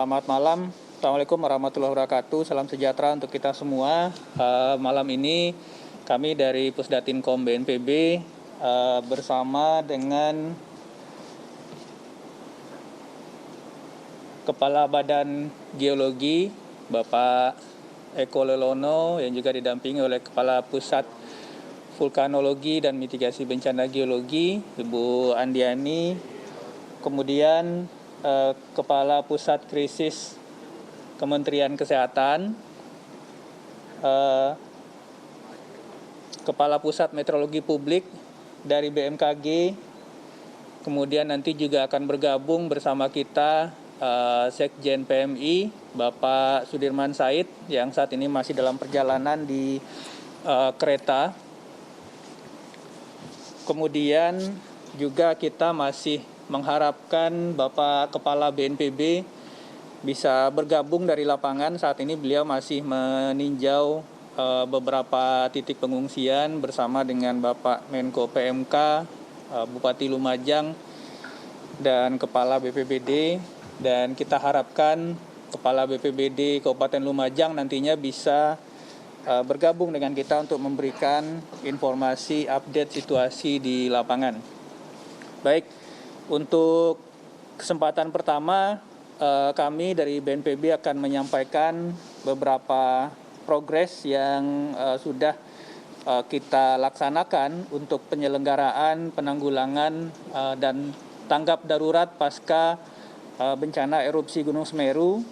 Selamat malam, Assalamualaikum warahmatullahi wabarakatuh. Salam sejahtera untuk kita semua. Malam ini kami dari Pusdatinkom BNPB bersama dengan Kepala Badan Geologi Bapak Eko Lelono yang juga didampingi oleh Kepala Pusat Vulkanologi dan Mitigasi Bencana Geologi Ibu Andiani, kemudian Kepala Pusat Krisis Kementerian Kesehatan, Kepala Pusat Meteorologi Publik dari BMKG, kemudian nanti juga akan bergabung bersama kita Sekjen PMI Bapak Sudirman Said yang saat ini masih dalam perjalanan di kereta. Kemudian juga kita masih mengharapkan Bapak Kepala BNPB bisa bergabung dari lapangan. Saat ini beliau masih meninjau beberapa titik pengungsian bersama dengan Bapak Menko PMK, Bupati Lumajang, dan Kepala BPBD. Dan kita harapkan Kepala BPBD Kabupaten Lumajang nantinya bisa bergabung dengan kita untuk memberikan informasi update situasi di lapangan. Baik, untuk kesempatan pertama kami dari BNPB akan menyampaikan beberapa progres yang sudah kita laksanakan untuk penyelenggaraan penanggulangan dan tanggap darurat pasca bencana erupsi Gunung Semeru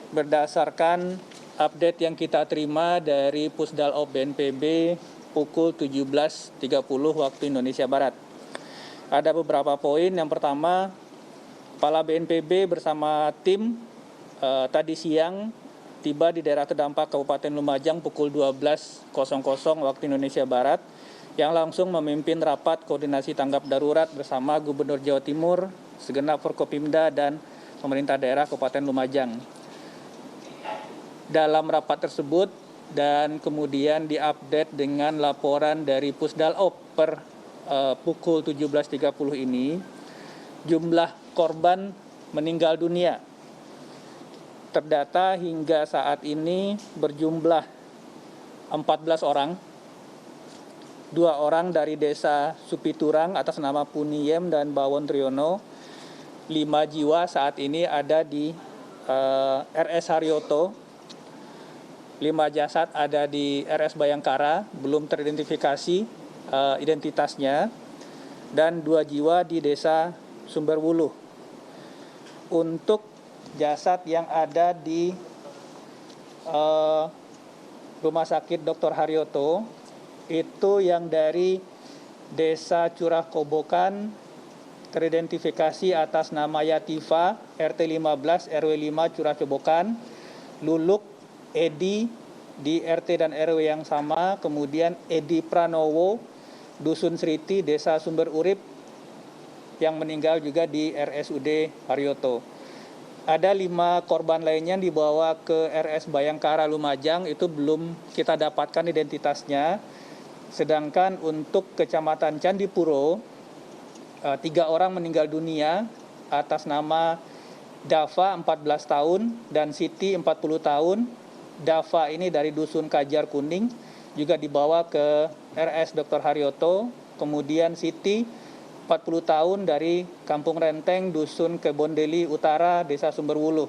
berdasarkan update yang kita terima dari Pusdalop BNPB pukul 17.30 waktu Indonesia Barat. Ada beberapa poin. Yang pertama, Kepala BNPB bersama tim tadi siang tiba di daerah terdampak Kabupaten Lumajang pukul 12.00 waktu Indonesia Barat yang langsung memimpin rapat koordinasi tanggap darurat bersama Gubernur Jawa Timur, segenap Forkopimda, dan pemerintah daerah Kabupaten Lumajang. Dalam rapat tersebut dan kemudian diupdate dengan laporan dari Pusdalop per pukul 17.30 ini, jumlah korban meninggal dunia terdata hingga saat ini berjumlah 14 orang. 2 orang dari desa Supiturang atas nama Puniem dan Bawon Triyono. 5 jiwa saat ini ada di RS Haryoto. 5 jasad ada di RS Bayangkara, belum teridentifikasi identitasnya, dan 2 jiwa di desa Sumberwuluh. Untuk jasad yang ada di Rumah Sakit Dr. Haryoto, itu yang dari desa Curah Kobokan teridentifikasi atas nama Yativa, RT 15 RW 5 Curah Kobokan, Luluk Edi di RT dan RW yang sama, kemudian Edi Pranowo, Dusun Sriti, Desa Sumber Urip, yang meninggal juga di RSUD Haryoto. Ada 5 korban lainnya yang dibawa ke RS Bayangkara Lumajang, itu belum kita dapatkan identitasnya. Sedangkan untuk Kecamatan Candipuro, 3 orang meninggal dunia atas nama Dava 14 tahun dan Siti 40 tahun. Dava ini dari Dusun Kajar Kuning juga dibawa ke RS Dr. Haryoto. Kemudian Siti 40 tahun dari Kampung Renteng, Dusun Kebondeli Utara, Desa Sumberwuluh.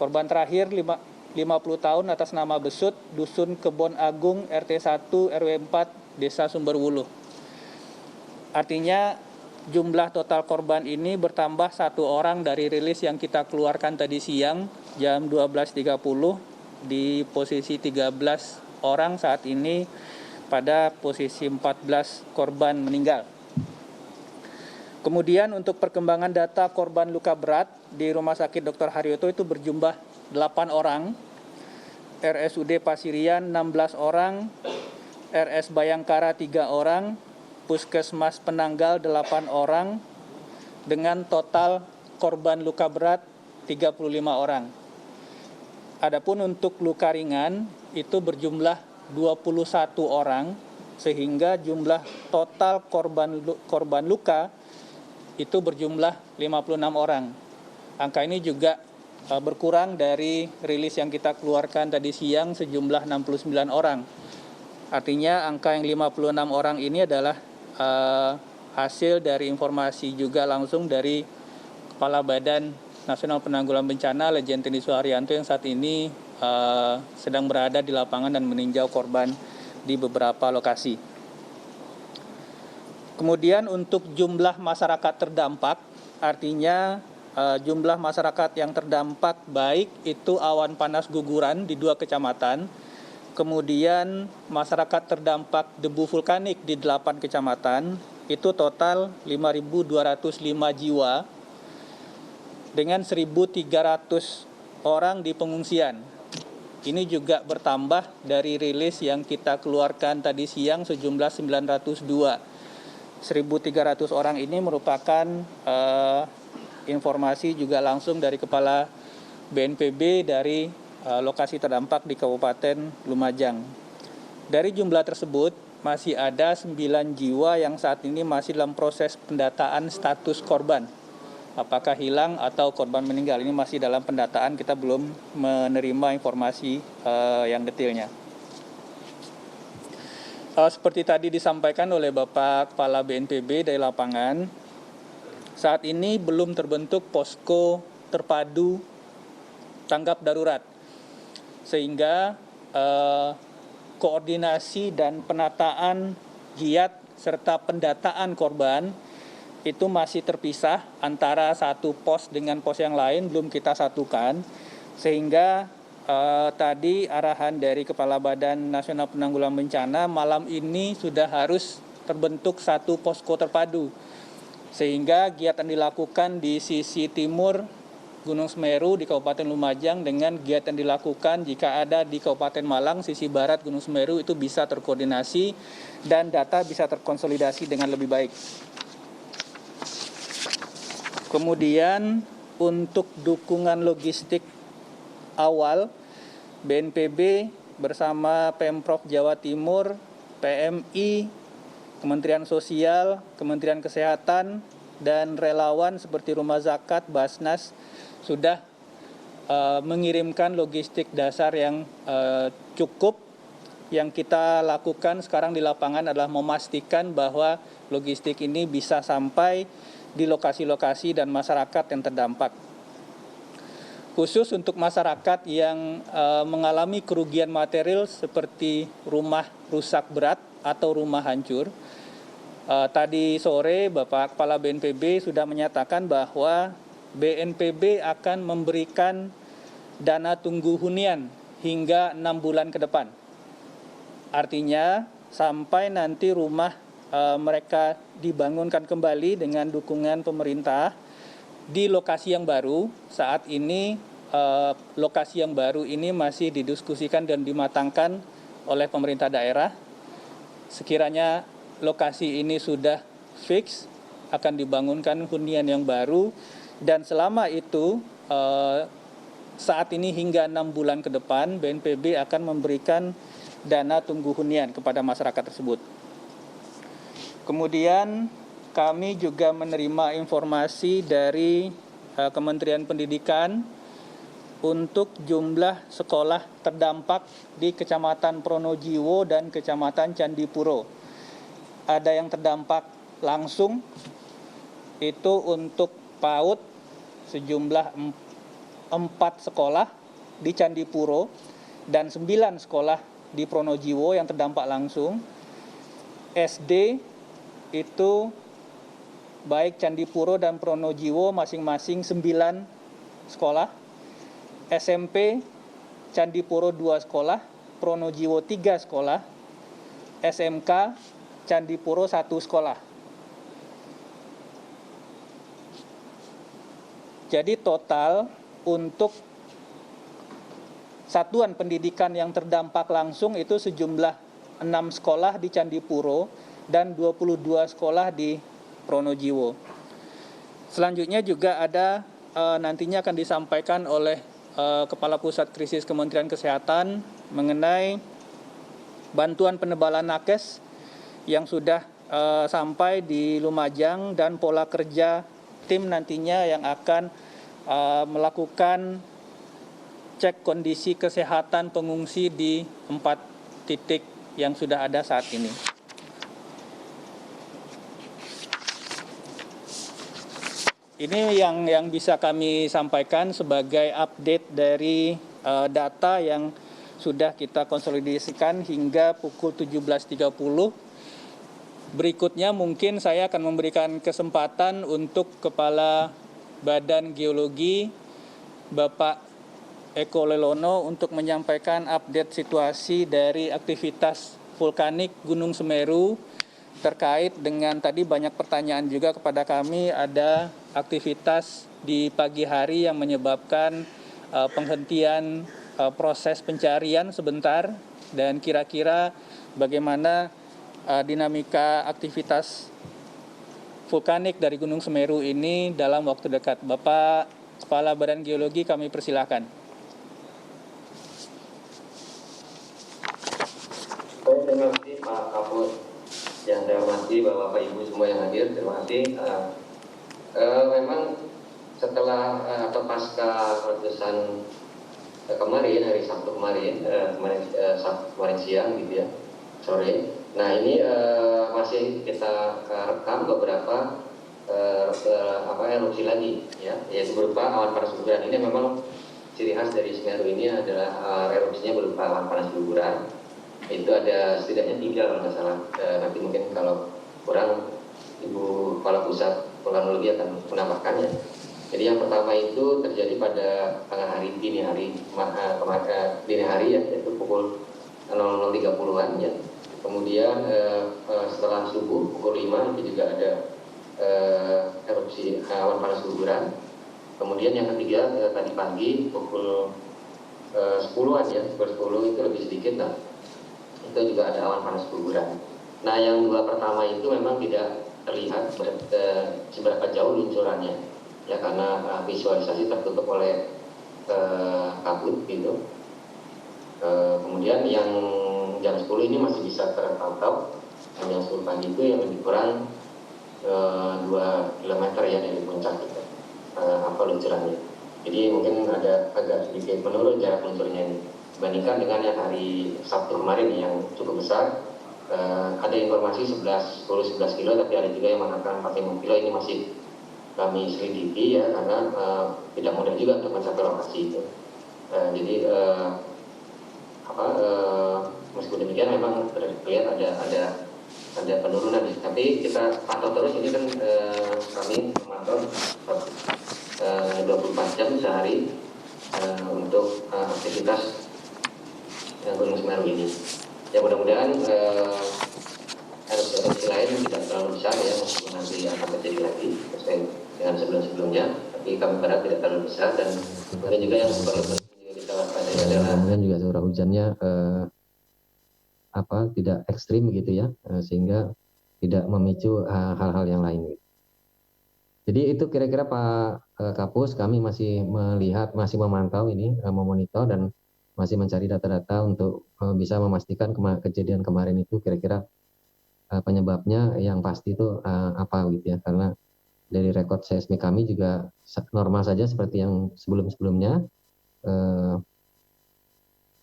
Korban terakhir 50 tahun atas nama Besut, Dusun Kebon Agung, RT 1 RW 4, Desa Sumberwuluh. Artinya jumlah total korban ini bertambah 1 orang dari rilis yang kita keluarkan tadi siang jam 12.30. Di posisi 13 orang saat ini pada posisi 14 korban meninggal. Kemudian untuk perkembangan data korban luka berat di Rumah Sakit Dr. Haryoto itu berjumlah 8 orang, RSUD Pasirian 16 orang, RS Bayangkara 3 orang, Puskesmas Penanggal 8 orang, dengan total korban luka berat 35 orang. Adapun untuk luka ringan itu berjumlah 21 orang, sehingga jumlah total korban luka itu berjumlah 56 orang. Angka ini juga berkurang dari rilis yang kita keluarkan tadi siang sejumlah 69 orang. Artinya angka yang 56 orang ini adalah hasil dari informasi juga langsung dari Kepala Badan Nasional Penanggulangan Bencana Lejen TNI Suharyanto yang saat ini sedang berada di lapangan dan meninjau korban di beberapa lokasi. Kemudian untuk jumlah masyarakat terdampak, artinya jumlah masyarakat yang terdampak baik itu awan panas guguran di 2 kecamatan, kemudian masyarakat terdampak debu vulkanik di 8 kecamatan, itu total 5.205 jiwa dengan 1.300 orang di pengungsian. Ini juga bertambah dari rilis yang kita keluarkan tadi siang sejumlah 902. 1.300 orang ini merupakan informasi juga langsung dari Kepala BNPB dari lokasi terdampak di Kabupaten Lumajang. Dari jumlah tersebut masih ada 9 jiwa yang saat ini masih dalam proses pendataan status korban. Apakah hilang atau korban meninggal, ini masih dalam pendataan, kita belum menerima informasi yang detailnya. Seperti tadi disampaikan oleh Bapak Kepala BNPB dari lapangan, saat ini belum terbentuk posko terpadu tanggap darurat, sehingga koordinasi dan penataan giat serta pendataan korban itu masih terpisah antara satu pos dengan pos yang lain, belum kita satukan, sehingga tadi arahan dari Kepala Badan Nasional Penanggulangan Bencana malam ini sudah harus terbentuk satu posko terpadu, sehingga kegiatan dilakukan di sisi timur Gunung Semeru di Kabupaten Lumajang dengan kegiatan dilakukan jika ada di Kabupaten Malang sisi barat Gunung Semeru itu bisa terkoordinasi dan data bisa terkonsolidasi dengan lebih baik. Kemudian untuk dukungan logistik awal, BNPB bersama Pemprov Jawa Timur, PMI, Kementerian Sosial, Kementerian Kesehatan, dan relawan seperti Rumah Zakat, Basnas sudah mengirimkan logistik dasar yang cukup. Yang kita lakukan sekarang di lapangan adalah memastikan bahwa logistik ini bisa sampai di lokasi-lokasi dan masyarakat yang terdampak. Khusus untuk masyarakat yang mengalami kerugian material seperti rumah rusak berat atau rumah hancur, tadi sore Bapak Kepala BNPB sudah menyatakan bahwa BNPB akan memberikan dana tunggu hunian hingga 6 bulan ke depan. Artinya sampai nanti rumah mereka dibangunkan kembali dengan dukungan pemerintah di lokasi yang baru. Saat ini lokasi yang baru ini masih didiskusikan dan dimatangkan oleh pemerintah daerah. Sekiranya lokasi ini sudah fix, akan dibangunkan hunian yang baru, dan selama itu saat ini hingga 6 bulan ke depan BNPB akan memberikan dana tunggu hunian kepada masyarakat tersebut. Kemudian kami juga menerima informasi dari Kementerian Pendidikan untuk jumlah sekolah terdampak di Kecamatan Pronojiwo dan Kecamatan Candipuro. Ada yang terdampak langsung, itu untuk PAUD sejumlah 4 sekolah di Candipuro dan 9 sekolah di Pronojiwo yang terdampak langsung. SD itu baik Candipuro dan Pronojiwo masing-masing 9 sekolah. SMP Candipuro 2 sekolah, Pronojiwo 3 sekolah, SMK Candipuro 1 sekolah. Jadi total untuk satuan pendidikan yang terdampak langsung itu sejumlah 6 sekolah di Candipuro dan 22 sekolah di Pronojiwo. Selanjutnya juga ada nantinya akan disampaikan oleh Kepala Pusat Krisis Kementerian Kesehatan mengenai bantuan penebalan nakes yang sudah sampai di Lumajang dan pola kerja tim nantinya yang akan melakukan mengecek kondisi kesehatan pengungsi di 4 titik yang sudah ada saat ini. Ini yang bisa kami sampaikan sebagai update dari data yang sudah kita konsolidasikan hingga pukul 17.30. Berikutnya mungkin saya akan memberikan kesempatan untuk Kepala Badan Geologi, Bapak Eko Lelono, untuk menyampaikan update situasi dari aktivitas vulkanik Gunung Semeru terkait dengan tadi banyak pertanyaan juga kepada kami, ada aktivitas di pagi hari yang menyebabkan penghentian proses pencarian sebentar, dan kira-kira bagaimana dinamika aktivitas vulkanik dari Gunung Semeru ini dalam waktu dekat. Bapak Kepala Badan Geologi, kami persilahkan. Terima kasih Pak Kapus, yang saya hormati Bapak Ibu semua yang hadir, terima kasih. Memang setelah atau pasca letusan kemarin, hari Sabtu kemarin, kemarin siang gitu ya, sore. Nah ini masih kita rekam beberapa erupsi lagi, ya, yaitu berupa awan panas guguran. Ini memang ciri khas dari Semeru ini adalah erupsinya berupa awan panas guguran. Itu ada setidaknya 3 kalau nggak salah. Nanti mungkin kalau kurang Ibu Kepala Pusat Vulkanologi akan menambahkannya. Jadi yang pertama itu terjadi pada tengah hari, dini hari ya, yaitu pukul 00.30-an ya. Kemudian setelah subuh pukul 5 itu juga ada erupsi awan panas guguran. Kemudian yang ketiga tadi pagi pukul 10-an ya, pukul 10 itu lebih sedikit lah. Itu juga ada awan panas guguran. Nah yang 2 pertama itu memang tidak terlihat seberapa jauh luncurannya ya, karena visualisasi tertutup oleh kabut gitu. Kemudian yang jam 10 ini masih bisa terpantau, dan yang 10 pagi itu yang lebih kurang 2 km ya dari puncak itu luncurannya. Jadi mungkin agak sedikit menurun jarak luncurnya ini dibandingkan dengan yang hari Sabtu kemarin yang cukup besar. Ada informasi 10-11 kilo, tapi ada juga yang mengatakan 45 kilo. Ini masih kami selidiki ya, karena tidak mudah juga untuk mencapai lokasi itu. Jadi meskipun demikian memang terlihat ada penurunan, tapi kita pantau terus. Ini kan kami memantau 24 jam sehari untuk aktivitas Gunung Semeru ini. Ya mudah-mudahan erupsi lain tidak terlalu besar ya, meskipun nanti akan terjadi lagi sesuai dengan sebelum-sebelumnya, tapi kami berharap tidak terlalu besar. Dan kemudian juga yang perlu kita waspadai adalah kemudian juga curah hujannya tidak ekstrim gitu ya, sehingga tidak memicu hal-hal yang lain. Jadi itu kira-kira Pak Kapus, kami masih melihat, masih memantau ini, memonitor dan masih mencari data-data untuk bisa memastikan kejadian kemarin itu kira-kira penyebabnya yang pasti itu apa gitu ya, karena dari rekod seismik kami juga normal saja seperti yang sebelum-sebelumnya.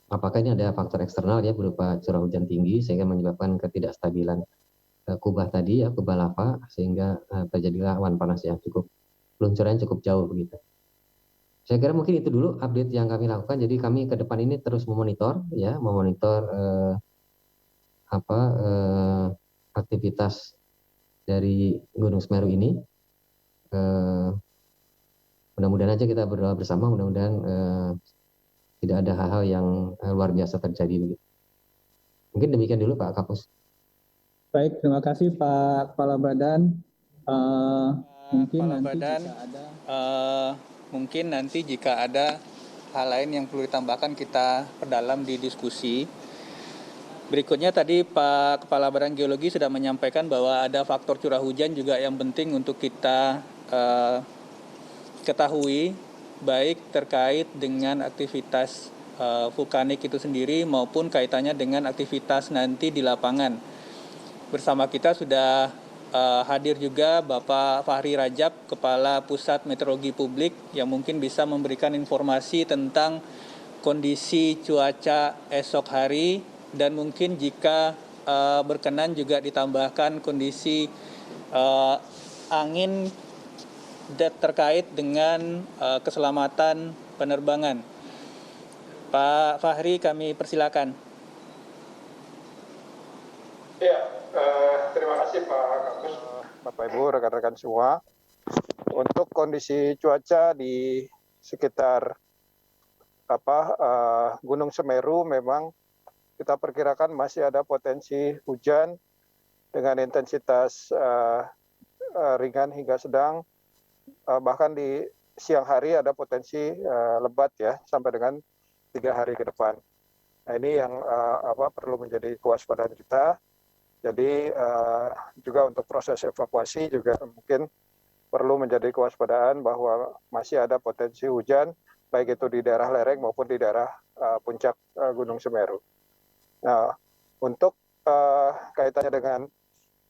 Apakah ini ada faktor eksternal ya, berupa curah hujan tinggi sehingga menyebabkan ketidakstabilan kubah tadi ya, kubah lava, sehingga terjadilah awan panas yang luncurannya cukup jauh begitu. Saya kira mungkin itu dulu update yang kami lakukan. Jadi kami ke depan ini terus memonitor aktivitas dari Gunung Semeru ini. Mudah-mudahan aja kita berdoa bersama, mudah-mudahan tidak ada hal-hal yang luar biasa terjadi begitu. Mungkin demikian dulu Pak Kapus. Baik, terima kasih Pak Kepala Badan. Mungkin nanti jika ada hal lain yang perlu ditambahkan, kita perdalam di diskusi. Berikutnya tadi Pak Kepala Badan Geologi sudah menyampaikan bahwa ada faktor curah hujan juga yang penting untuk kita ketahui, baik terkait dengan aktivitas vulkanik itu sendiri maupun kaitannya dengan aktivitas nanti di lapangan. Bersama kita sudah hadir juga Bapak Fahri Rajab, Kepala Pusat Meteorologi Publik, yang mungkin bisa memberikan informasi tentang kondisi cuaca esok hari dan mungkin jika berkenan juga ditambahkan kondisi angin terkait dengan keselamatan penerbangan. Pak Fahri, kami persilakan. Ya, terima kasih Pak Kapus, Bapak Ibu, rekan-rekan semua. Untuk kondisi cuaca di sekitar Gunung Semeru memang kita perkirakan masih ada potensi hujan dengan intensitas ringan hingga sedang, bahkan di siang hari ada potensi lebat ya sampai dengan 3 hari ke depan. Nah, ini yang perlu menjadi kewaspadaan kita. Jadi juga untuk proses evakuasi juga mungkin perlu menjadi kewaspadaan bahwa masih ada potensi hujan baik itu di daerah lereng maupun di daerah puncak Gunung Semeru. Nah, untuk kaitannya dengan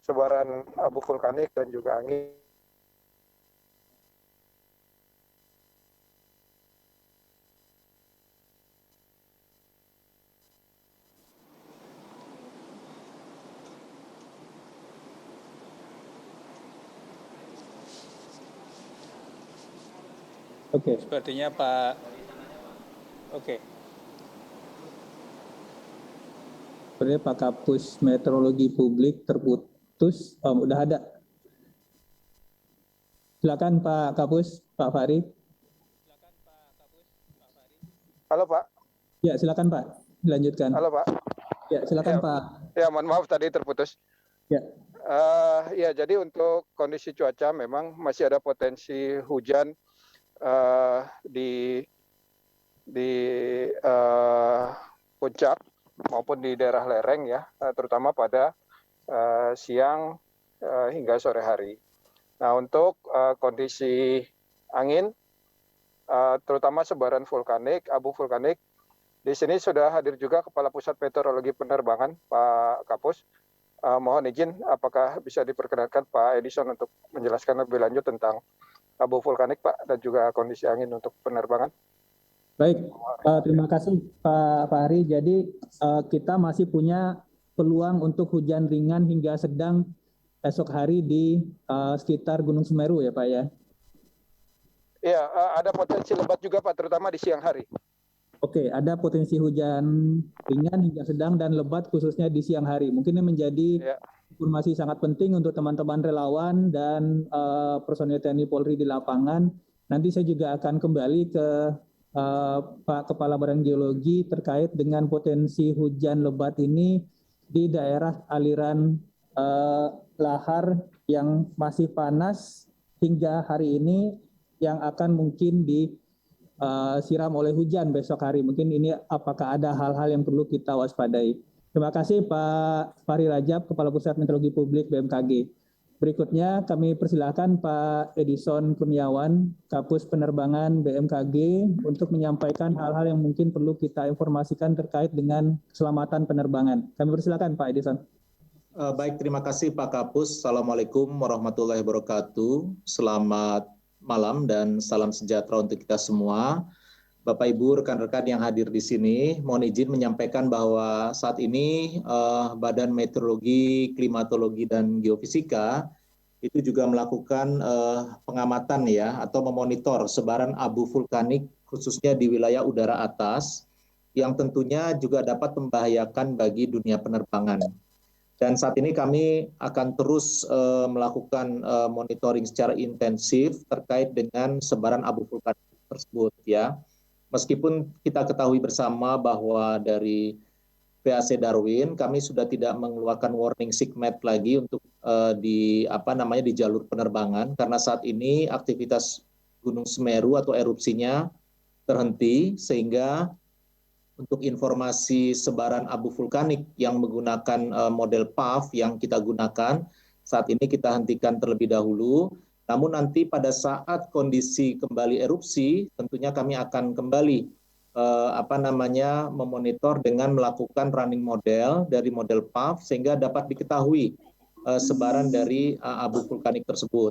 sebaran abu vulkanik dan juga angin. Oke. Sepertinya Pak. Oke. Sebenarnya Pak Kapus Meteorologi Publik terputus. Udah ada. Silakan Pak Kapus, Pak Fahri. Halo Pak. Ya, silakan Pak. Dilanjutkan. Halo Pak. Ya, silakan Ya, Pak. Ya, mohon maaf tadi terputus. Ya. Ya, jadi untuk kondisi cuaca memang masih ada potensi hujan di puncak maupun di daerah lereng ya, terutama pada siang hingga sore hari. Nah, untuk kondisi angin, terutama sebaran vulkanik, abu vulkanik, di sini sudah hadir juga Kepala Pusat Meteorologi Penerbangan, Pak Kapus. Mohon izin, apakah bisa diperkenankan Pak Edison untuk menjelaskan lebih lanjut tentang abu vulkanik, Pak, dan juga kondisi angin untuk penerbangan? Baik, terima kasih Pak Fahri. Jadi kita masih punya peluang untuk hujan ringan hingga sedang esok hari di sekitar Gunung Semeru ya Pak ya? Iya, ada potensi lebat juga Pak, terutama di siang hari. Oke, ada potensi hujan ringan hingga sedang dan lebat khususnya di siang hari. Mungkin ini menjadi informasi sangat penting untuk teman-teman relawan dan personil TNI Polri di lapangan. Nanti saya juga akan kembali ke Pak Kepala Badan Geologi terkait dengan potensi hujan lebat ini di daerah aliran lahar yang masih panas hingga hari ini yang akan mungkin disiram oleh hujan besok hari. Mungkin ini apakah ada hal-hal yang perlu kita waspadai. Terima kasih Pak Fahri Rajab, Kepala Pusat Meteorologi Publik BMKG. Berikutnya kami persilakan Pak Edison Kurniawan, Kapus Penerbangan BMKG untuk menyampaikan hal-hal yang mungkin perlu kita informasikan terkait dengan keselamatan penerbangan. Kami persilakan Pak Edison. Baik, terima kasih Pak Kapus. Assalamualaikum warahmatullahi wabarakatuh. Selamat malam dan salam sejahtera untuk kita semua. Bapak Ibu, rekan-rekan yang hadir di sini, mohon izin menyampaikan bahwa saat ini Badan Meteorologi, Klimatologi, dan Geofisika itu juga melakukan pengamatan ya atau memonitor sebaran abu vulkanik khususnya di wilayah udara atas yang tentunya juga dapat membahayakan bagi dunia penerbangan. Dan saat ini kami akan terus melakukan monitoring secara intensif terkait dengan sebaran abu vulkanik tersebut ya. Meskipun kita ketahui bersama bahwa dari PAC Darwin kami sudah tidak mengeluarkan warning SIGMET lagi untuk di jalur penerbangan karena saat ini aktivitas Gunung Semeru atau erupsinya terhenti sehingga untuk informasi sebaran abu vulkanik yang menggunakan model PAF yang kita gunakan saat ini kita hentikan terlebih dahulu. Namun nanti pada saat kondisi kembali erupsi, tentunya kami akan kembali memonitor dengan melakukan running model dari model PAF sehingga dapat diketahui sebaran dari abu vulkanik tersebut.